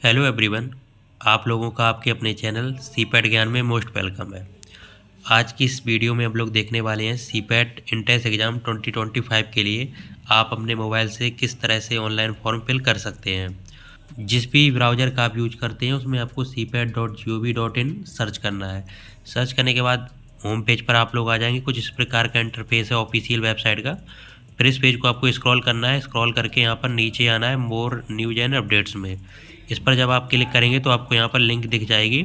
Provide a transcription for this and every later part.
Hello everyone. आप लोगों का आपके अपने चैनल सीपैट ज्ञान में मोस्ट वेलकम है। आज की इस वीडियो में हम लोग देखने वाले हैं सीपैट इंटेंस एग्ज़ाम 2025 के लिए आप अपने मोबाइल से किस तरह से ऑनलाइन फॉर्म फिल कर सकते हैं। जिस भी ब्राउज़र का आप यूज करते हैं उसमें आपको cpat.gov.in सर्च करना है। सर्च करने के बाद होम पेज पर आप लोग आ जाएंगे। कुछ इस प्रकार का इंटरफेस है ऑफिशियल वेबसाइट का। फिर इस पेज को आपको स्क्रॉल करना है। स्क्रॉल करके यहाँ पर नीचे आना है मोर न्यूज एंड अपडेट्स में। इस पर जब आप क्लिक करेंगे तो आपको यहाँ पर लिंक दिख जाएगी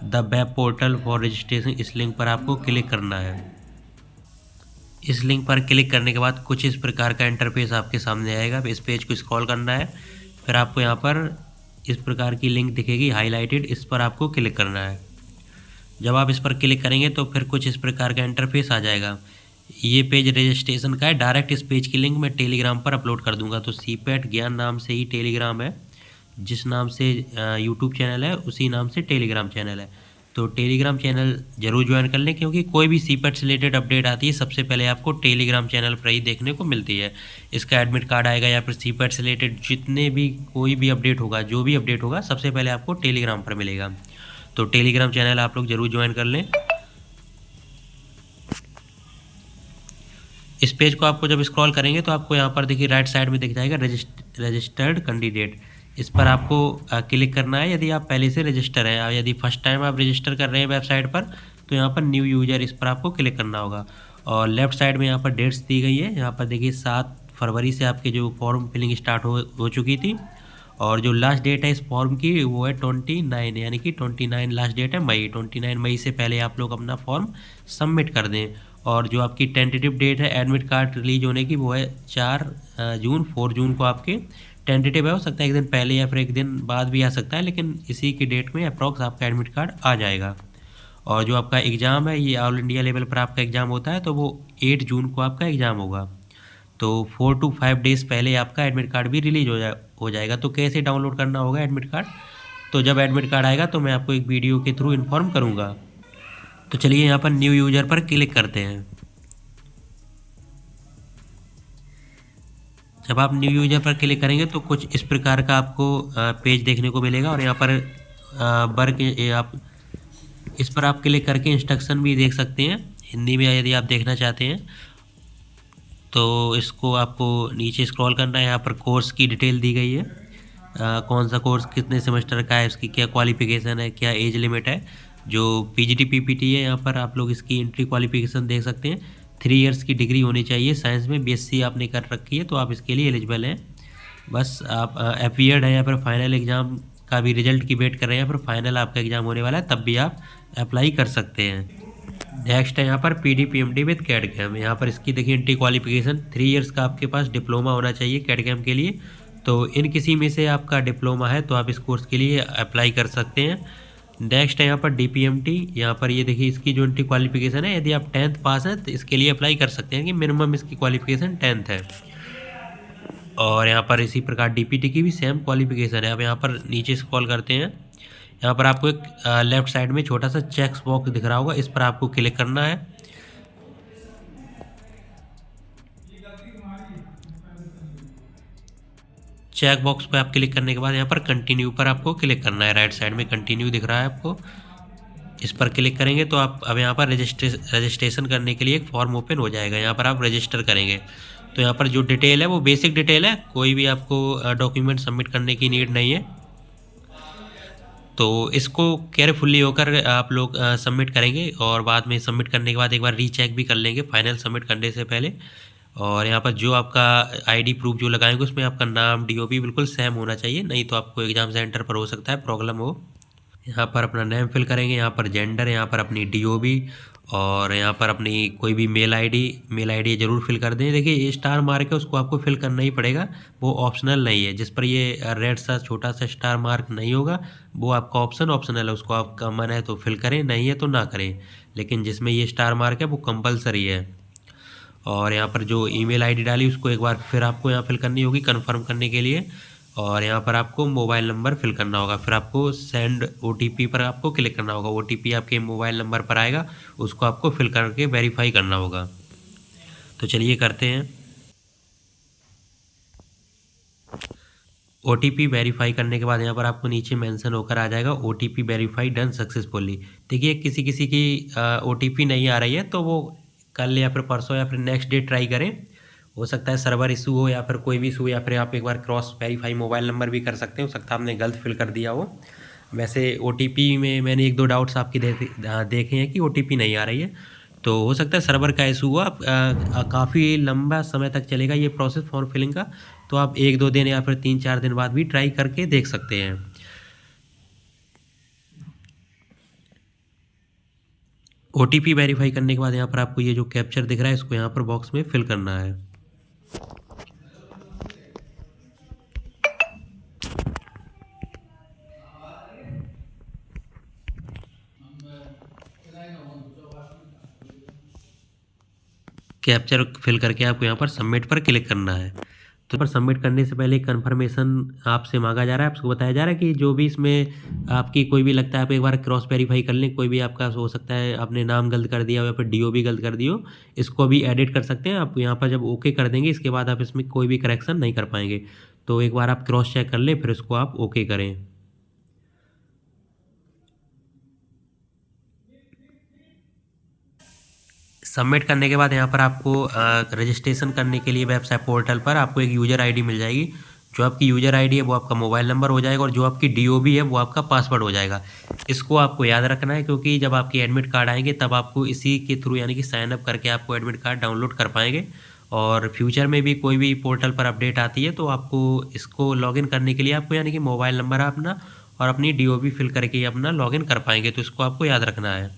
the web portal for registration. इस लिंक पर आपको क्लिक करना है। इस लिंक पर क्लिक करने के बाद कुछ इस प्रकार का इंटरफेस आपके सामने आएगा। इस पेज को स्क्रॉल करना है। फिर आपको यहाँ पर इस प्रकार की लिंक दिखेगी हाईलाइटेड, इस पर आपको क्लिक करना है। जब आप इस पर क्लिक करेंगे तो फिर कुछ इस प्रकार का इंटरफेस आ जाएगा। ये पेज रजिस्ट्रेशन का है। डायरेक्ट इस पेज की लिंक मैं टेलीग्राम पर अपलोड कर दूंगा। तो सीपैट ज्ञान नाम से ही टेलीग्राम है। जिस नाम से यूट्यूब चैनल है उसी नाम से टेलीग्राम चैनल है। तो टेलीग्राम चैनल ज़रूर ज्वाइन कर लें, क्योंकि कोई भी सीपैट से रिलेटेड अपडेट आती है सबसे पहले आपको टेलीग्राम चैनल पर ही देखने को मिलती है। इसका एडमिट कार्ड आएगा या फिर सीपैट से रिलेटेड जितने भी कोई भी अपडेट होगा, जो भी अपडेट होगा सबसे पहले आपको टेलीग्राम पर मिलेगा। तो टेलीग्राम चैनल आप लोग ज़रूर ज्वाइन कर लें। इस पेज को आपको जब स्क्रॉल करेंगे तो आपको यहाँ पर देखिए राइट साइड में दिख जाएगा रजिस्टर्ड कैंडिडेट। इस पर आपको क्लिक करना है यदि आप पहले से रजिस्टर हैं। यदि फर्स्ट टाइम आप रजिस्टर कर रहे हैं वेबसाइट पर तो यहाँ पर न्यू यूजर, इस पर आपको क्लिक करना होगा। और लेफ्ट साइड में यहाँ पर डेट्स दी गई है। यहाँ पर देखिए 7 फरवरी से आपके जो फॉर्म फिलिंग स्टार्ट हो चुकी थी। और जो लास्ट डेट है इस फॉर्म की वो है 29, यानी कि 29 लास्ट डेट है मई। 29 मई से पहले आप लोग अपना फॉर्म सबमिट कर दें। और जो आपकी टेंटेटिव डेट है एडमिट कार्ड रिलीज होने की वो है 4 जून को आपके टेंटेटिव है। हो सकता है एक दिन पहले या फिर एक दिन बाद भी आ सकता है, लेकिन इसी की डेट में अप्रॉक्स आपका एडमिट कार्ड आ जाएगा। और जो आपका एग्ज़ाम है ये ऑल इंडिया लेवल पर आपका एग्ज़ाम होता है, तो वो 8 जून को आपका एग्ज़ाम होगा। तो 4 to 5 डेज़ पहले आपका एडमिट कार्ड भी रिलीज हो जाएगा। तो कैसे डाउनलोड करना होगा एडमिट कार्ड, तो जब एडमिट कार्ड आएगा तो मैं आपको एक वीडियो के थ्रू इन्फॉर्म करूँगा। तो चलिए यहाँ पर न्यू यूज़र पर क्लिक करते हैं। जब आप न्यू यूज़र पर क्लिक करेंगे तो कुछ इस प्रकार का आपको पेज देखने को मिलेगा। और यहाँ पर वर्क आप इस पर आप क्लिक करके इंस्ट्रक्शन भी देख सकते हैं हिंदी में यदि आप देखना चाहते हैं। तो इसको आपको नीचे स्क्रॉल करना है। यहाँ पर कोर्स की डिटेल दी गई है। कौन सा कोर्स कितने सेमेस्टर का है, इसकी क्या क्वालिफिकेशन है, क्या एज लिमिट है। जो पीजीटी पीपीटी है यहाँ पर आप लोग इसकी एंट्री क्वालिफिकेशन देख सकते हैं। 3 इयर्स की डिग्री होनी चाहिए। साइंस में बीएससी आपने कर रखी है तो आप इसके लिए एलिजिबल हैं। बस आप अपीयर्ड है या फिर फाइनल एग्ज़ाम का भी रिजल्ट की वेट कर रहे हैं, या फिर फाइनल आपका एग्ज़ाम होने वाला है तब भी आप अप्लाई कर सकते हैं। नेक्स्ट है यहाँ पर PDPMD विद कैड कैम। यहाँ पर इसकी देखिए एंट्री क्वालिफिकेशन 3 इयर्स का आपके पास डिप्लोमा होना चाहिए कैड कैम के लिए। तो इन किसी में से आपका डिप्लोमा है तो आप इस कोर्स के लिए अप्लाई कर सकते हैं। नेक्स्ट है यहाँ पर DPMT। यहाँ पर ये देखिए इसकी जो एंट्री क्वालिफिकेशन है, यदि आप 10th पास हैं तो इसके लिए अप्लाई कर सकते हैं कि मिनिमम इसकी क्वालिफिकेशन 10th है। और यहाँ पर इसी प्रकार DPT की भी सेम क्वालिफिकेशन है। अब यहाँ पर नीचे स्क्रॉल करते हैं। यहाँ पर आपको एक लेफ्ट साइड में छोटा सा चेक बॉक्स दिख रहा होगा, इस पर आपको क्लिक करना है। चेक बॉक्स पर आप क्लिक करने के बाद यहाँ पर कंटिन्यू पर आपको क्लिक करना है। राइट साइड में कंटिन्यू दिख रहा है आपको, इस पर क्लिक करेंगे तो आप अब यहाँ पर रजिस्ट्रेशन करने के लिए एक फॉर्म ओपन हो जाएगा। यहाँ पर आप रजिस्टर करेंगे तो यहाँ पर जो डिटेल है वो बेसिक डिटेल है, कोई भी आपको डॉक्यूमेंट सबमिट करने की नीड नहीं है। तो इसको केयरफुली होकर आप लोग सबमिट करेंगे और बाद में सबमिट करने के बाद एक बार रीचेक भी कर लेंगे फाइनल सबमिट करने से पहले। और यहाँ पर जो आपका आईडी प्रूफ जो लगाएंगे उसमें आपका नाम डीओपी बिल्कुल सेम होना चाहिए, नहीं तो आपको एग्ज़ाम सेंटर पर हो सकता है प्रॉब्लम हो। यहाँ पर अपना नेम फिल करेंगे, यहाँ पर जेंडर, यहाँ पर अपनी डीओबी और यहाँ पर अपनी कोई भी मेल आईडी ज़रूर फिल कर दें। देखिए ये स्टार मार्क है उसको आपको फिल करना ही पड़ेगा, वो ऑप्शनल नहीं है। जिस पर ये रेड सा छोटा सा स्टार मार्क नहीं होगा वो आपका ऑप्शनल है, उसको आपका मन है तो फिल करें, नहीं है तो ना करें। लेकिन जिसमें ये स्टार मार्क है वो कंपलसरी है। और यहाँ पर जो ईमेल आईडी डाली उसको एक बार फिर आपको यहाँ फिल करनी होगी कन्फर्म करने के लिए। और यहाँ पर आपको मोबाइल नंबर फिल करना होगा, फिर आपको सेंड OTP पर आपको क्लिक करना होगा। OTP आपके मोबाइल नंबर पर आएगा, उसको आपको फिल करके वेरीफाई करना होगा। तो चलिए करते हैं। ओटीपी वेरीफाई करने के बाद यहाँ पर आपको नीचे मेंशन होकर आ जाएगा ओटीपी वेरीफाई डन सक्सेसफुली। देखिए किसी किसी की ओटीपी नहीं आ रही है तो वो कल या फिर परसों या फिर नेक्स्ट डे ट्राई करें। हो सकता है सर्वर इशू हो या फिर कोई भी इशू, या फिर आप एक बार क्रॉस वेरीफाई मोबाइल नंबर भी कर सकते हैं, हो सकता है आपने गलत फिल कर दिया हो। वैसे ओटीपी में मैंने 1-2 डाउट्स आपकी देखे हैं कि ओटीपी नहीं आ रही है, तो हो सकता है सर्वर का इशू हुआ। काफ़ी लंबा समय तक चलेगा ये प्रोसेस फॉर्म फिलिंग का, तो आप 1-2 दिन या फिर 3-4 दिन बाद भी ट्राई करके देख सकते हैं। ओटीपी वेरीफाई करने के बाद यहाँ पर आपको ये जो कैप्चर दिख रहा है इसको यहाँ पर बॉक्स में फिल करना है। कैप्चर फिल करके आपको यहाँ पर सबमिट पर क्लिक करना है। तो पर सबमिट करने से पहले कंफर्मेशन आपसे मांगा जा रहा है, आपको बताया जा रहा है कि जो भी इसमें आपकी कोई भी लगता है आप एक बार क्रॉस वेरीफाई कर लें। कोई भी आपका हो सकता है आपने नाम गलत कर दिया हो या फिर डीओबी गलत कर दी हो, इसको भी एडिट कर सकते हैं आप। यहाँ पर जब ओके कर देंगे इसके बाद आप इसमें कोई भी करेक्शन नहीं कर पाएंगे। तो एक बार आप क्रॉस चेक कर लें फिर इसको आप ओके करें। सबमिट करने के बाद यहाँ पर आपको रजिस्ट्रेशन करने के लिए वेबसाइट पोर्टल पर आपको एक यूज़र आईडी मिल जाएगी। जो आपकी यूज़र आईडी है वो आपका मोबाइल नंबर हो जाएगा और जो आपकी डीओबी है वो आपका पासवर्ड हो जाएगा। इसको आपको याद रखना है क्योंकि जब आपके एडमिट कार्ड आएंगे तब आपको इसी के थ्रू यानी कि साइन अप करके आपको एडमिट कार्ड डाउनलोड कर पाएंगे। और फ्यूचर में भी कोई भी पोर्टल पर अपडेट आती है तो आपको इसको लॉगिन करने के लिए आपको यानी कि मोबाइल नंबर अपना और अपनी डीओबी फिल करके अपना लॉगिन कर पाएंगे। तो इसको आपको याद रखना है।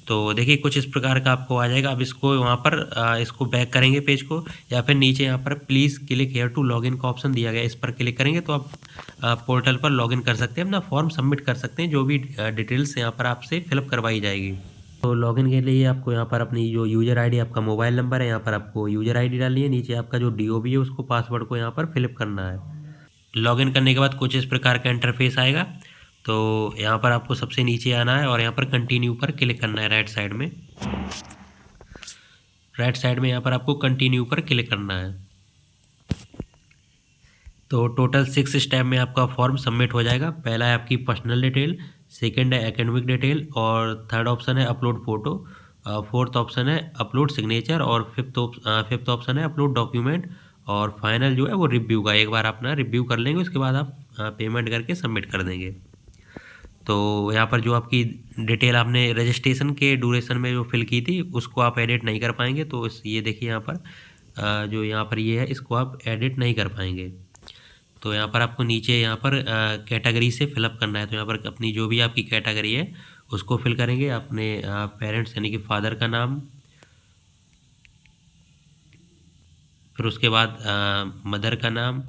तो देखिए कुछ इस प्रकार का आपको आ जाएगा। अब इसको वहाँ पर इसको बैक करेंगे पेज को, या फिर नीचे यहाँ पर please click here to login का ऑप्शन दिया गया, इस पर क्लिक करेंगे तो आप पोर्टल पर लॉगिन कर सकते हैं, अपना फॉर्म सबमिट कर सकते हैं। जो भी डिटेल्स यहाँ पर आपसे फिलअप करवाई जाएगी। तो लॉगिन के लिए आपको यहाँ पर अपनी जो यूज़र आईडी आपका मोबाइल नंबर है यहाँ पर आपको यूज़र आईडी डालनी है। नीचे आपका जो डीओबी है उसको पासवर्ड को यहाँ पर फिलअप करना है। लॉगिन करने के बाद कुछ इस प्रकार का इंटरफेस आएगा। तो यहाँ पर आपको सबसे नीचे आना है और यहाँ पर कंटिन्यू पर क्लिक करना है। राइट साइड में यहाँ पर आपको कंटिन्यू पर क्लिक करना है। तो टोटल 6 स्टेप में आपका फॉर्म सबमिट हो जाएगा। पहला है आपकी पर्सनल डिटेल, सेकंड है एकेडमिक डिटेल, और थर्ड ऑप्शन है अपलोड फ़ोटो, फोर्थ ऑप्शन है अपलोड सिग्नेचर, और फिफ्थ ऑप्शन है अपलोड डॉक्यूमेंट, और फाइनल जो है वो रिव्यू का। एक बार अपना रिव्यू कर लेंगे उसके बाद आप पेमेंट करके सबमिट कर देंगे। तो यहाँ पर जो आपकी डिटेल आपने रजिस्ट्रेशन के ड्यूरेशन में जो फिल की थी उसको आप एडिट नहीं कर पाएंगे। तो ये देखिए यहाँ पर जो यहाँ पर ये है इसको आप एडिट नहीं कर पाएंगे। तो यहाँ पर आपको नीचे यहाँ पर कैटेगरी से फिलअप करना है। तो यहाँ पर अपनी जो भी आपकी कैटेगरी है उसको फिल करेंगे। अपने पेरेंट्स यानी कि फादर का नाम, फिर उसके बाद मदर का नाम,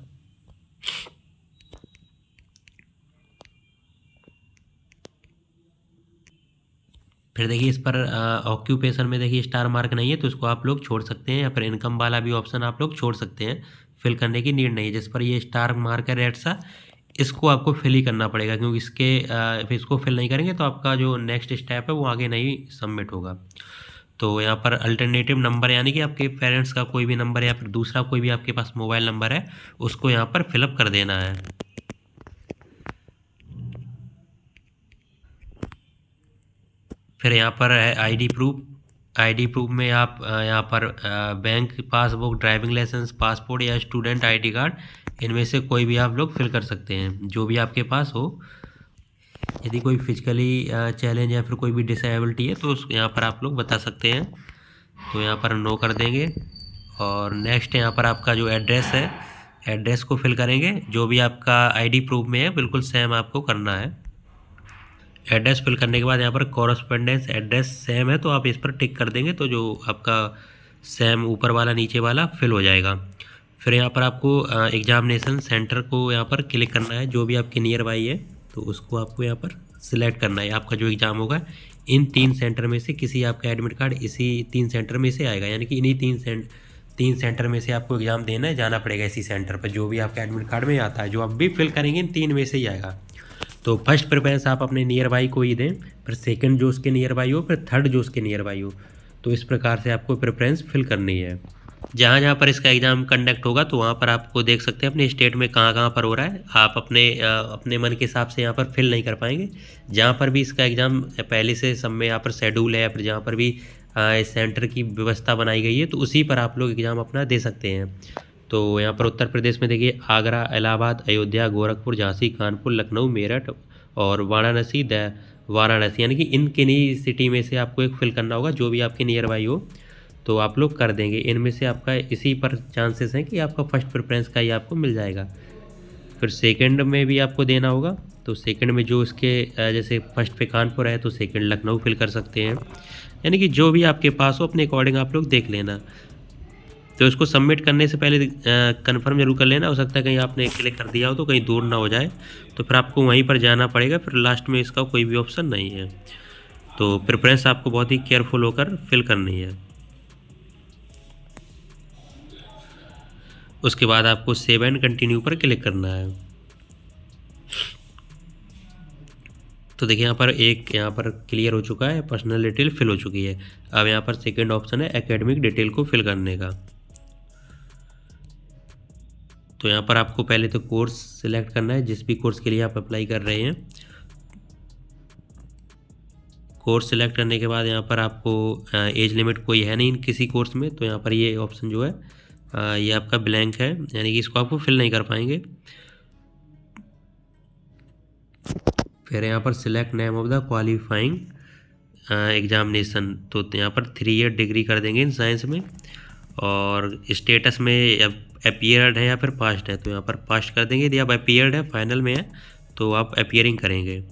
फिर देखिए इस पर ऑक्यूपेशन में देखिए स्टार मार्क नहीं है तो इसको आप लोग छोड़ सकते हैं, या फिर इनकम वाला भी ऑप्शन आप लोग छोड़ सकते हैं। फिल करने की नीड नहीं है। जिस पर ये स्टार मार्क है रेड सा, इसको आपको फिल ही करना पड़ेगा क्योंकि फिर इसको फिल नहीं करेंगे तो आपका जो नेक्स्ट स्टेप है वो आगे नहीं सबमिट होगा। तो यहाँ पर अल्टरनेटिव नंबर यानी कि आपके पेरेंट्स का कोई भी नंबर या फिर दूसरा कोई भी आपके पास मोबाइल नंबर है उसको यहाँ पर फिलअप कर देना है। फिर यहाँ पर है आईडी प्रूफ में आप यहाँ पर bank passbook, driving licence, passport या स्टूडेंट आईडी कार्ड, इनमें से कोई भी आप लोग फिल कर सकते हैं जो भी आपके पास हो। यदि कोई फिजिकली चैलेंज या फिर कोई भी डिसेबिलिटी है तो यहाँ पर आप लोग बता सकते हैं। तो यहाँ पर नो कर देंगे। और नेक्स्ट यहाँ पर आपका जो एड्रेस है, एड्रेस को फिल करेंगे। जो भी आपका आईडी प्रूफ में है बिल्कुल सेम आपको करना है। एड्रेस फिल करने के बाद यहाँ पर कॉरस्पॉन्डेंस एड्रेस सेम है तो आप इस पर टिक कर देंगे तो जो आपका सेम ऊपर वाला नीचे वाला फिल हो जाएगा। फिर यहाँ पर आपको एग्जामिनेशन सेंटर को यहाँ पर क्लिक करना है। जो भी आपके नियर बाई है तो उसको आपको यहाँ पर सिलेक्ट करना है। आपका जो एग्ज़ाम होगा इन 3 सेंटर में से किसी आपका एडमिट कार्ड इसी 3 सेंटर में से आएगा, यानी कि इन्हीं 3 सेंटर में से आपको एग्ज़ाम देना जाना पड़ेगा। इसी सेंटर पर जो भी आपका एडमिट कार्ड में आता है, जो आप भी फिल करेंगे इन 3 में से ही आएगा। तो फर्स्ट प्रेफरेंस आप अपने नियर बाई को ही दें, फिर सेकंड जो उसके नियर बाई हो, फिर थर्ड जो उसके नियर बाई हो। तो इस प्रकार से आपको प्रेफरेंस फिल करनी है। जहाँ जहाँ पर इसका एग्ज़ाम कंडक्ट होगा तो वहाँ पर आपको देख सकते हैं अपने स्टेट में कहाँ कहाँ पर हो रहा है। आप अपने मन के हिसाब से यहाँ पर फिल नहीं कर पाएंगे। जहाँ पर भी इसका एग्ज़ाम पहले से सब में यहाँ पर शेड्यूल है, या फिर जहाँ पर भी सेंटर की व्यवस्था बनाई गई है तो उसी पर आप लोग एग्ज़ाम अपना दे सकते हैं। तो यहाँ पर उत्तर प्रदेश में देखिए, आगरा, इलाहाबाद, अयोध्या, गोरखपुर, झांसी, कानपुर, लखनऊ, मेरठ और वाराणसी, यानी कि इन किन्हीं सिटी में से आपको एक फिल करना होगा, जो भी आपके नियर बाई हो तो आप लोग कर देंगे। इनमें से आपका इसी पर चांसेस हैं कि आपका फर्स्ट प्रेफरेंस का ही आपको मिल जाएगा। फिर सेकंड में भी आपको देना होगा, तो सेकंड में जो इसके जैसे फर्स्ट पे कानपुर है तो सेकंड लखनऊ फिल कर सकते हैं। यानी कि जो भी आपके पास हो अपने अकॉर्डिंग आप लोग देख लेना। तो इसको सबमिट करने से पहले कंफर्म जरूर कर लेना, हो सकता है कहीं आपने क्लिक कर दिया हो तो कहीं दूर ना हो जाए, तो फिर आपको वहीं पर जाना पड़ेगा, फिर लास्ट में इसका कोई भी ऑप्शन नहीं है। तो प्रेफरेंस आपको बहुत ही केयरफुल होकर फिल करनी है। उसके बाद आपको सेव एंड कंटिन्यू पर क्लिक करना है। तो देखिए यहाँ पर क्लियर हो चुका है, पर्सनल डिटेल फिल हो चुकी है। अब यहाँ पर सेकंड ऑप्शन है एकेडमिक डिटेल को फिल करने का। तो यहाँ पर आपको पहले तो कोर्स सिलेक्ट करना है, जिस भी कोर्स के लिए आप अप्लाई कर रहे हैं। कोर्स सिलेक्ट करने के बाद यहाँ पर आपको एज लिमिट कोई है नहीं किसी कोर्स में, तो यहाँ पर ये ऑप्शन जो है ये आपका ब्लैंक है, यानी कि इसको आपको फिल नहीं कर पाएंगे। फिर यहाँ पर select name of the qualifying examination, तो यहाँ पर 3 ईयर डिग्री कर देंगे इन साइंस में। और स्टेटस में अपीयर्ड है या फिर पास्ट है, तो यहाँ पर पास्ट कर देंगे। यदि आप अपीयर्ड है, फाइनल में है, तो आप अपीयरिंग करेंगे।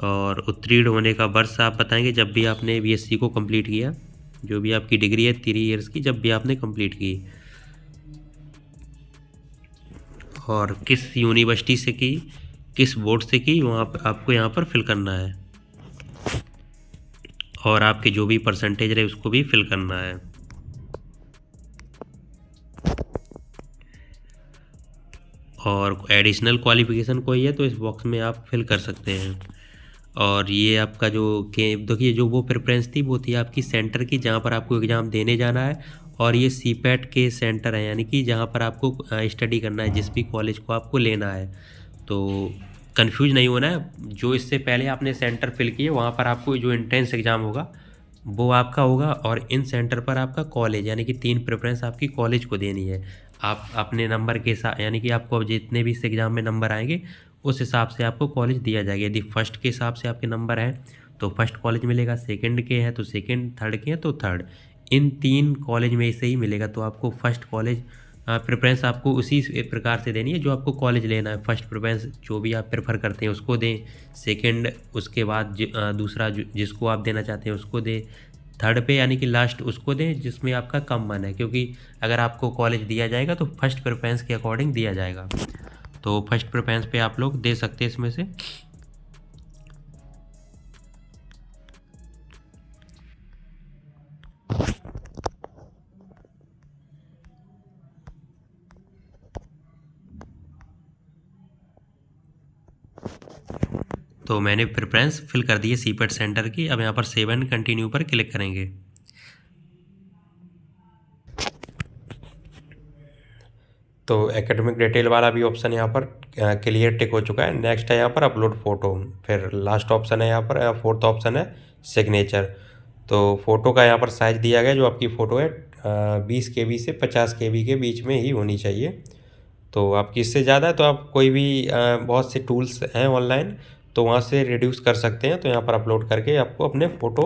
और उत्तीर्ण होने का वर्ष आप बताएंगे जब भी आपने बीएससी को कंप्लीट किया, जो भी आपकी डिग्री है 3 ईयर्स की, जब भी आपने कंप्लीट की। और किस यूनिवर्सिटी से की, किस बोर्ड से की, वहाँ पर आपको यहाँ पर फिल करना है। और आपके जो भी परसेंटेज रहे उसको भी फिल करना है। और एडिशनल क्वालिफिकेशन कोई है तो इस बॉक्स में आप फिल कर सकते हैं। और ये आपका जो के देखिए, जो वो प्रेफरेंस थी वो थी आपकी सेंटर की, जहाँ पर आपको एग्ज़ाम देने जाना है। और ये सीपैट के सेंटर है, यानी कि जहाँ पर आपको स्टडी करना है, जिस भी कॉलेज को आपको लेना है। तो कंफ्यूज नहीं होना है। जो इससे पहले आपने सेंटर फिल किए वहाँ पर आपको जो एंट्रेंस एग्ज़ाम होगा वो आपका होगा, और इन सेंटर पर आपका कॉलेज, यानी कि 3 प्रेफरेंस आपकी कॉलेज को देनी है। आप अपने नंबर के साथ, यानी कि आपको अब जितने भी इस एग्ज़ाम में नंबर आएंगे उस हिसाब से आपको कॉलेज दिया जाएगा। यदि फर्स्ट के हिसाब से आपके नंबर हैं तो फर्स्ट कॉलेज मिलेगा, सेकंड के हैं तो सेकंड, थर्ड के हैं तो थर्ड। इन 3 कॉलेज में से ही मिलेगा, तो आपको फर्स्ट कॉलेज प्रेफरेंस आपको उसी प्रकार से देनी है जो आपको कॉलेज लेना है। फर्स्ट प्रेफरेंस जो भी आप प्रेफर करते हैं उसको दें, सेकंड उसके बाद दूसरा जिसको आप देना चाहते हैं उसको दें, थर्ड पे यानी कि लास्ट उसको दें जिसमें आपका कम मन है, क्योंकि अगर आपको कॉलेज दिया जाएगा तो फर्स्ट प्रेफरेंस के अकॉर्डिंग दिया जाएगा। तो फर्स्ट प्रेफरेंस पे आप लोग दे सकते हैं इसमें से। तो मैंने प्रेफरेंस फिल कर दी है सीपेट सेंटर की। अब यहाँ पर सेव एंड कंटिन्यू पर क्लिक करेंगे। तो एकेडमिक डिटेल वाला भी ऑप्शन यहाँ पर क्लियर टिक हो चुका है। नेक्स्ट है यहाँ पर अपलोड फ़ोटो। फिर लास्ट ऑप्शन है यहाँ पर, फोर्थ ऑप्शन है सिग्नेचर। तो फ़ोटो का यहाँ पर साइज़ दिया गया, जो आपकी फ़ोटो है 20 KB से 50 KB के बीच में ही होनी चाहिए। तो आपकी इससे ज़्यादा है तो आप कोई भी बहुत से टूल्स हैं ऑनलाइन, तो वहाँ से रिड्यूस कर सकते हैं। तो यहाँ पर अपलोड करके आपको अपने फ़ोटो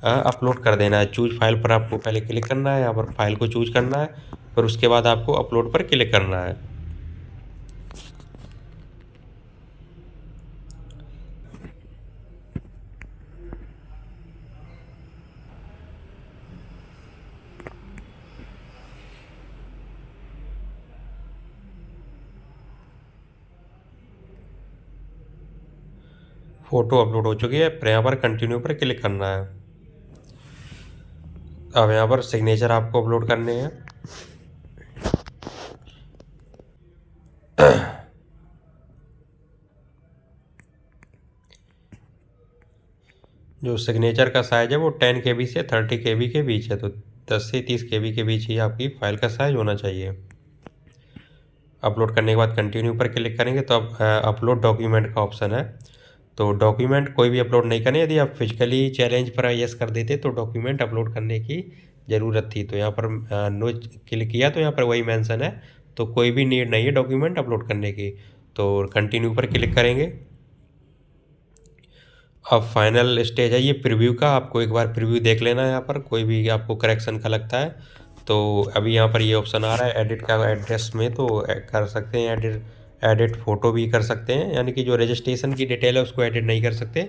अपलोड कर देना है। चूज फाइल पर आपको पहले क्लिक करना है, यहाँ पर फाइल को चूज करना है, फिर उसके बाद आपको अपलोड पर क्लिक करना है। फ़ोटो अपलोड हो चुकी है, फिर यहाँ पर कंटिन्यू पर क्लिक करना है। अब यहाँ पर सिग्नेचर आपको अपलोड करने हैं। जो सिग्नेचर का साइज़ है वो 10 KB से 30 KB के बीच है, तो 10 से 30 KB के बीच ही आपकी फ़ाइल का साइज़ होना चाहिए। अपलोड करने के बाद कंटिन्यू पर क्लिक करेंगे तो अब अपलोड डॉक्यूमेंट का ऑप्शन है। तो डॉक्यूमेंट कोई भी अपलोड नहीं करें। यदि आप फिजिकली चैलेंज पर यस कर देते तो डॉक्यूमेंट अपलोड करने की ज़रूरत थी। तो यहाँ पर नो क्लिक किया तो यहाँ पर वही मेंशन है, तो कोई भी नीड नहीं है डॉक्यूमेंट अपलोड करने की। तो कंटिन्यू पर क्लिक करेंगे। अब फाइनल स्टेज है ये प्रीव्यू का। आपको एक बार प्रीव्यू देख लेना है यहाँ पर, कोई भी आपको करेक्शन का लगता है तो अभी यहाँ पर ये ऑप्शन आ रहा है एडिट का एड्रेस में, तो कर सकते हैं एडिट फ़ोटो भी कर सकते हैं, यानी कि जो रजिस्ट्रेशन की डिटेल है उसको एडिट नहीं कर सकते,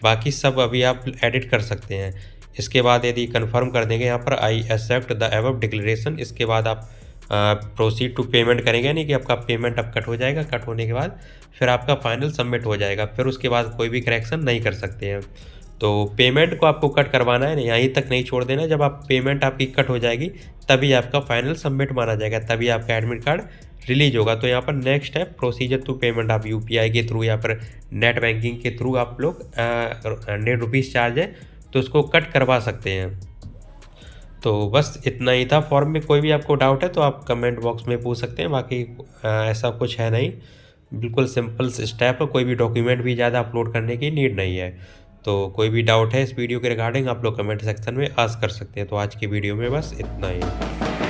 बाकी सब अभी आप एडिट कर सकते हैं। इसके बाद यदि कंफर्म कर देंगे यहाँ पर I accept the above declaration, इसके बाद आप प्रोसीड टू पेमेंट करेंगे, यानी कि आपका पेमेंट अब कट हो जाएगा। कट होने के बाद फिर आपका फाइनल सबमिट हो जाएगा, फिर उसके बाद कोई भी करेक्शन नहीं कर सकते हैं। तो पेमेंट को आपको कट करवाना है, यहीं तक नहीं छोड़ देना। जब आप पेमेंट आपकी कट हो जाएगी तभी आपका फाइनल सबमिट माना जाएगा, तभी आपका एडमिट कार्ड रिलीज होगा। तो यहाँ पर नेक्स्ट है प्रोसीजर टू पेमेंट। आप यूपीआई के थ्रू या फिर नेट बैंकिंग के थ्रू आप लोग 100 रुपीज़ चार्ज है तो उसको कट करवा सकते हैं। तो बस इतना ही था। फॉर्म में कोई भी आपको डाउट है तो आप कमेंट बॉक्स में पूछ सकते हैं, बाकी ऐसा कुछ है नहीं, बिल्कुल सिंपल स्टेप है। कोई भी डॉक्यूमेंट भी ज़्यादा अपलोड करने की नीड नहीं है। तो कोई भी डाउट है इस वीडियो के रिगार्डिंग आप लोग कमेंट सेक्शन में आस्क कर सकते हैं। तो आज की वीडियो में बस इतना ही।